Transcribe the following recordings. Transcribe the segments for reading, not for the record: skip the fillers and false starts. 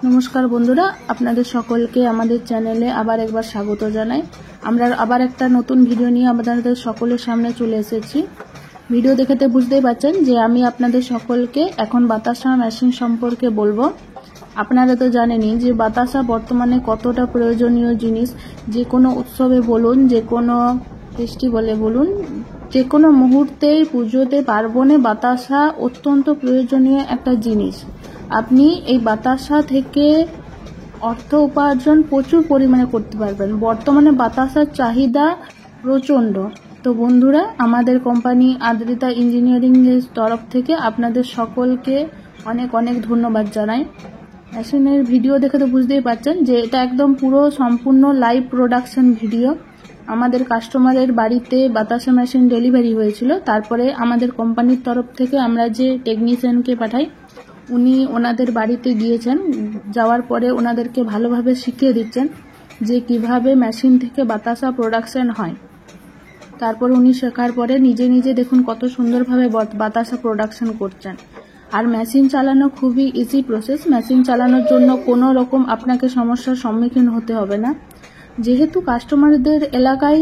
নমস্কার বন্ধুরা, আপনাদের সকলকে আমাদের চ্যানেলে আবার একবার স্বাগত জানাই। আমরা আবার একটা নতুন ভিডিও নিয়ে আপনাদের সকলের সামনে চলে এসেছি। ভিডিও দেখতে বুঝতেই পারছেন যে আমি আপনাদের সকলকে এখন বাতাসা মেশিন সম্পর্কে বলবো। আপনারা তো জানেনই যে বাতাসা বর্তমানে কতটা প্রয়োজনীয় জিনিস। যে কোনো উৎসবে বলুন, যে কোনো ফেস্টিভ্যালে বলুন, যে কোনো মুহূর্তেই পুজোতে পার্বণে বাতাসা অত্যন্ত প্রয়োজনীয় একটা জিনিস। আপনি এই বাতাসা থেকে অর্থ উপার্জন প্রচুর পরিমাণে করতে পারবেন। বর্তমানে বাতাসার চাহিদা প্রচণ্ড। তো বন্ধুরা, আমাদের কোম্পানি আদ্রিতা ইঞ্জিনিয়ারিং এর তরফ থেকে আপনাদের সকলকে অনেক অনেক ধন্যবাদ জানাই। মেশিনের ভিডিও দেখে তো বুঝতেই পারছেন যে এটা একদম পুরো সম্পূর্ণ লাইভ প্রোডাকশন ভিডিও। আমাদের কাস্টমারের বাড়িতে বাতাসা মেশিন ডেলিভারি হয়েছিল। তারপরে আমাদের কোম্পানির তরফ থেকে আমরা যে টেকনিশিয়ানকে পাঠাই, উনি ওনাদের বাড়িতে গিয়েছেন। যাওয়ার পরে ওনাদেরকে ভালোভাবে শিখিয়ে দিচ্ছেন যে কিভাবে মেশিন থেকে বাতাসা প্রোডাকশন হয়। তারপর উনি শেখার পরে নিজে নিজে দেখুন কত সুন্দরভাবে বাতাসা প্রোডাকশন করছেন। আর মেশিন চালানো খুবই ইজি প্রসেস। মেশিন চালানোর জন্য কোনো রকম আপনাকে সমস্যার সম্মুখীন হতে হবে না। যেহেতু কাস্টমারদের এলাকায়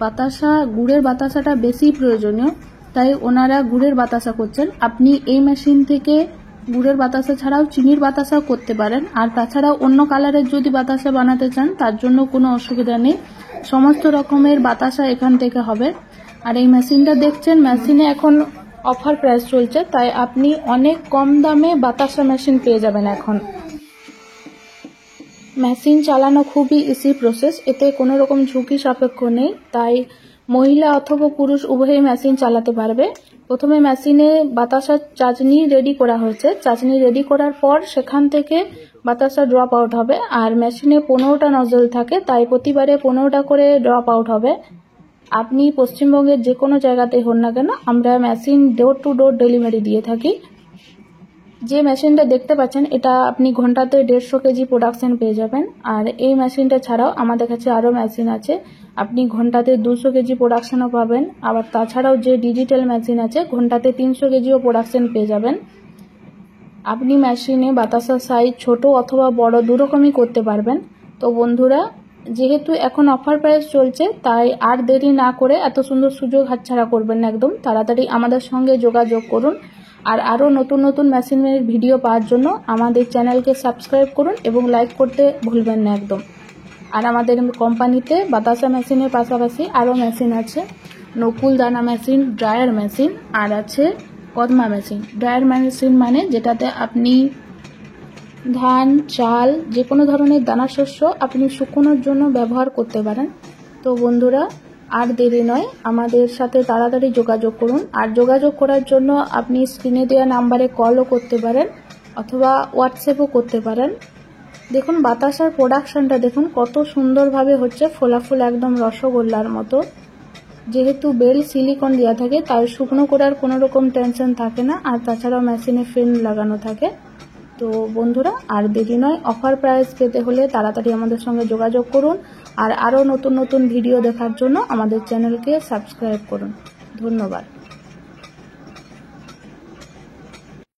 বাতাসা, গুড়ের বাতাসাটা বেশি প্রয়োজনীয়, তাই ওনারা গুড়ের বাতাসা করছেন। আপনি এই মেশিন থেকে গুড়ের বাতাসা ছাড়াও চিনির বাতাসাও করতে পারেন। আর তাছাড়াও অন্য কালারের যদি বাতাসা বানাতে চান, তার জন্য কোনো অসুবিধা নেই। সমস্ত রকমের বাতাসা এখান থেকে হবে। আর এই মেশিনটা দেখছেন, মেশিনে এখন অফার প্রাইস চলছে, তাই আপনি অনেক কম দামে বাতাসা মেশিন পেয়ে যাবেন। এখন মেশিন চালানো খুবই ইজি প্রসেস, এতে কোনো রকম ঝুঁকি সাপেক্ষ নেই। তাই মহিলা অথবা পুরুষ উভয়ই মেশিন চালাতে পারবে। প্রথমে মেশিনে বাতাসার চাচনি রেডি করা হয়েছে। চাচনি রেডি করার পর সেখান থেকে বাতাসা ড্রপ আউট হবে। আর মেশিনে 15টা নজল থাকে, তাই প্রতিবারে 15টা করে ড্রপ আউট হবে। আপনি পশ্চিমবঙ্গের যে কোনো জায়গাতে হন না কেন, আমরা machine door to door delivery দিয়ে থাকি। যে মেশিনটা দেখতে পাচ্ছেন, এটা আপনি ঘন্টাতে 150 কেজি প্রোডাকশন পেয়ে যাবেন। আর এই মেশিনটা ছাড়াও আমাদের কাছে আরও মেশিন আছে, আপনি ঘন্টাতে 200 কেজি প্রোডাকশনও পাবেন। আবার তাছাড়াও যে ডিজিটাল মেশিন আছে, ঘন্টাতে 300 কেজিও প্রোডাকশন পেয়ে যাবেন। আপনি মেশিনে বাতাসার সাইজ ছোট অথবা বড় দুরকমই করতে পারবেন। তো বন্ধুরা, যেহেতু এখন অফার প্রাইস চলছে, তাই আর দেরি না করে এত সুন্দর সুযোগ হাতছাড়া করবেন না। একদম তাড়াতাড়ি আমাদের সঙ্গে যোগাযোগ করুন। আর আরও নতুন নতুন মেশিনের ভিডিও পাওয়ার জন্য আমাদের চ্যানেলকে সাবস্ক্রাইব করুন এবং লাইক করতে ভুলবেন না একদম। আর আমাদের কোম্পানিতে বাতাসা মেশিনের পাশাপাশি আরও মেশিন আছে, নকুল দানা মেশিন, ড্রায়ার মেশিন, আর আছে কদমা মেশিন। ড্রায়ার মেশিন মানে যেটাতে আপনি ধান, চাল, যে কোনো ধরনের দানা শস্য আপনি শুকোনোর জন্য ব্যবহার করতে পারেন। তো বন্ধুরা, আর দেরি নয়, আমাদের সাথে তাড়াতাড়ি যোগাযোগ করুন। আর যোগাযোগ করার জন্য আপনি স্ক্রিনে দেওয়া নাম্বারে কলও করতে পারেন অথবা হোয়াটসঅ্যাপও করতে পারেন। দেখুন বাতাসার প্রোডাকশনটা দেখুন কত সুন্দরভাবে হচ্ছে, ফোলাফুল একদম রসগোল্লার মতো। যেহেতু বেল সিলিকন দেওয়া থাকে, তাই শুকনো করার কোনো রকম টেনশন থাকে না। আর তাছাড়াও মেশিনে ফ্যান লাগানো থাকে। তো বন্ধুরা, আর দেরি নয়, অফার প্রাইস পেতে হলে তাড়াতাড়ি আমাদের সঙ্গে যোগাযোগ করুন। আর আরও নতুন নতুন ভিডিও দেখার জন্য আমাদের চ্যানেলকে সাবস্ক্রাইব করুন। ধন্যবাদ।